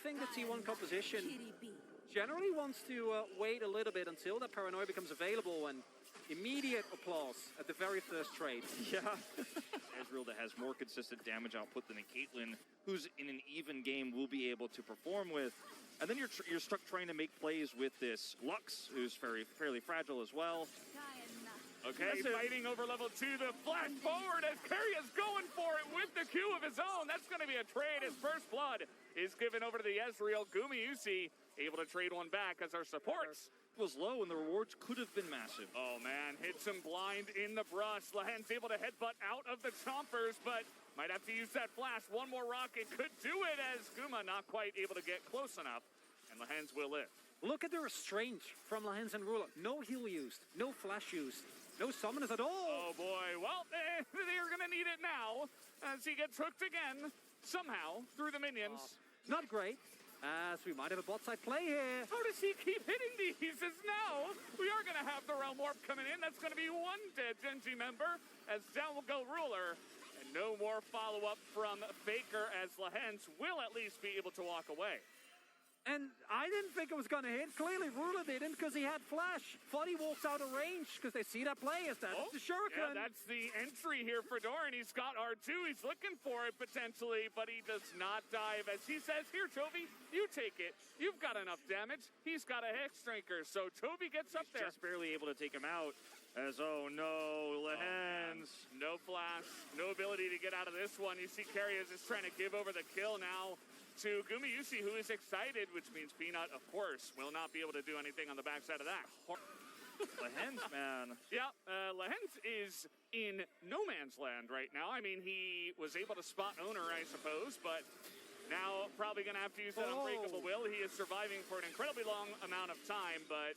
think the T1 composition generally wants to wait a little bit until that paranoia becomes available, and immediate applause at the very first trade. Yeah. Ezreal that has more consistent damage output than a Caitlyn, who's in an even game will be able to perform with. And then you're stuck trying to make plays with this Lux, who's fairly fragile as well. Okay, fighting over level 2, the flash forward as Carria's going for it with the Q of his own. That's going to be a trade. His first blood is given over to the Ezreal. Gumayusi able to trade one back as our supports. Was low and the rewards could have been massive. Oh man, hits him blind in the brush. Lahen's able to headbutt out of the chompers, but might have to use that flash. One more rocket could do it as Guma not quite able to get close enough, and Lahen's will live. Look at the restraint from Lahens and Ruler. No heal used, no flash used, no summoners at all. Oh boy, well, they're gonna need it now as he gets hooked again, somehow, through the minions. Not great, as we might have a bot side play here. How does he keep hitting these? As now we are going to have the Realm Warp coming in. That's going to be one dead Genji member as down will go Ruler. And no more follow-up from Faker as Lahens will at least be able to walk away. And I didn't think it was going to hit. Clearly Ruler didn't because he had flash. Thought he walks out of range because they see that play as that's the shuriken. Yeah, that's the entry here for Doran. He's got R2. He's looking for it potentially, but he does not dive as he says, here, Toby, you take it. You've got enough damage. He's got a Hex Drinker, so Toby gets up there. Just barely able to take him out as, oh no, Lahens. No flash, no ability to get out of this one. You see Carrias is trying to give over the kill now to Gumayusi, who is excited, which means Peanut, of course, will not be able to do anything on the backside of that. Lahens, man. Yeah, Lahens is in no man's land right now. I mean, he was able to spot Owner, I suppose, but now probably going to have to use that Unbreakable Will. He is surviving for an incredibly long amount of time, but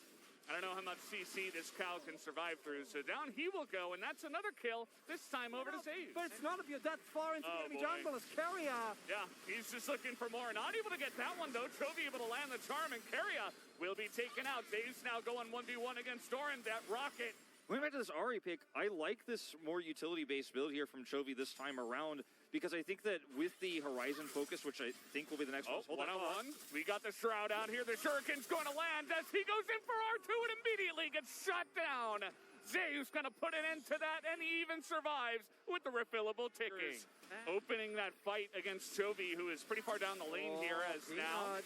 I don't know how much CC this cow can survive through. So down he will go, and that's another kill, this time over to Sage. But it's not if you're that far into the enemy jungle as Carrier. Yeah, he's just looking for more. Not able to get that one, though. Chovy able to land the charm, and Carrier will be taken out. Dave's now going 1v1 against Doran. That rocket. Going back to this Ahri pick, I like this more utility-based build here from Chovy this time around, because I think that with the Horizon focus, which I think will be the next one. One-on-one. We got the Shroud out here. The Shuriken's going to land as he goes in for R2 and immediately gets shot down. Zeus going to put an end to that, and he even survives with the refillable ticking. Opening that fight against Chovy, who is pretty far down the lane here as now.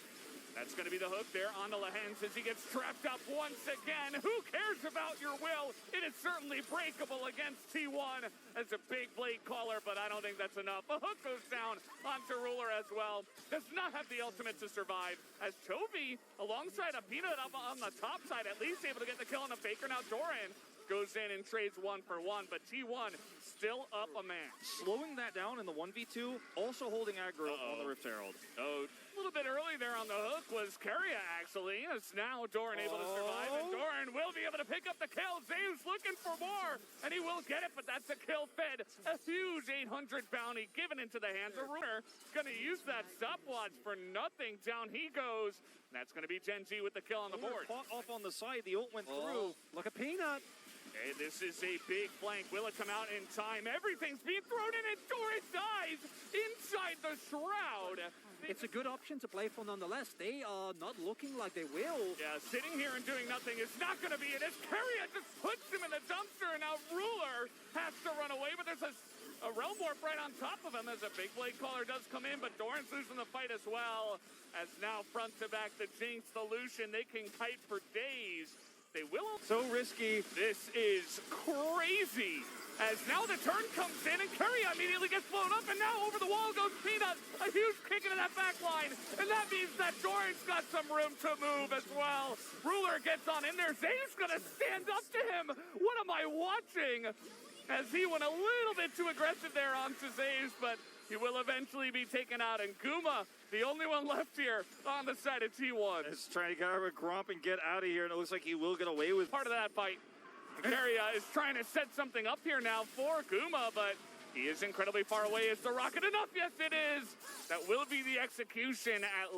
That's going to be the hook there on the Lahens as he gets trapped up once again. Who cares about your will? It is certainly breakable against T1 as a big blade caller, but I don't think that's enough. A hook goes down onto Ruler as well. Does not have the ultimate to survive as Chovy, alongside a Peanut up on the top side, at least able to get the kill on the Faker. Now Doran goes in and trades 1-for-1, but T1 still up a man. Slowing that down in the 1v2, also holding aggro on the Rift Herald. Oh, a little bit early there on the hook was Carrier, actually. It's now Doran able to survive, and Doran will be able to pick up the kill. Zeus looking for more, and he will get it, but that's a kill fed. A huge 800 bounty given into the hands of Ruler. Going to use that stopwatch for nothing. Down he goes. That's going to be Genji with the kill on the board. Caught off on the side. The ult went through. Look at Peanut. Okay, this is a big flank. Will it come out in time? Everything's being thrown in, and Doran dies inside the Shroud. It's a good option to play for nonetheless. They are not looking like they will. Yeah, sitting here and doing nothing is not going to be it. As Carrier just puts him in the dumpster, and now Ruler has to run away, but there's a Realm Warp right on top of him as a big blade caller does come in, but Doran's losing the fight as well. As now front to back, the Jinx, the Lucian, they can kite for days. They will. So risky. This is crazy. As now the turn comes in and Carrier immediately gets blown up, and now over the wall goes Peanut. A huge kick into that back line. And that means that Doran's got some room to move as well. Ruler gets on in there. Zane's going to stand up to him. What am I watching? As he went a little bit too aggressive there onto Zaze, but he will eventually be taken out. And Guma, the only one left here on the side of T1. Is trying to get out of a Gromp and get out of here, and it looks like he will get away with part of that fight. Carrier is trying to set something up here now for Guma, but he is incredibly far away. Is the rocket enough? Yes, it is. That will be the execution at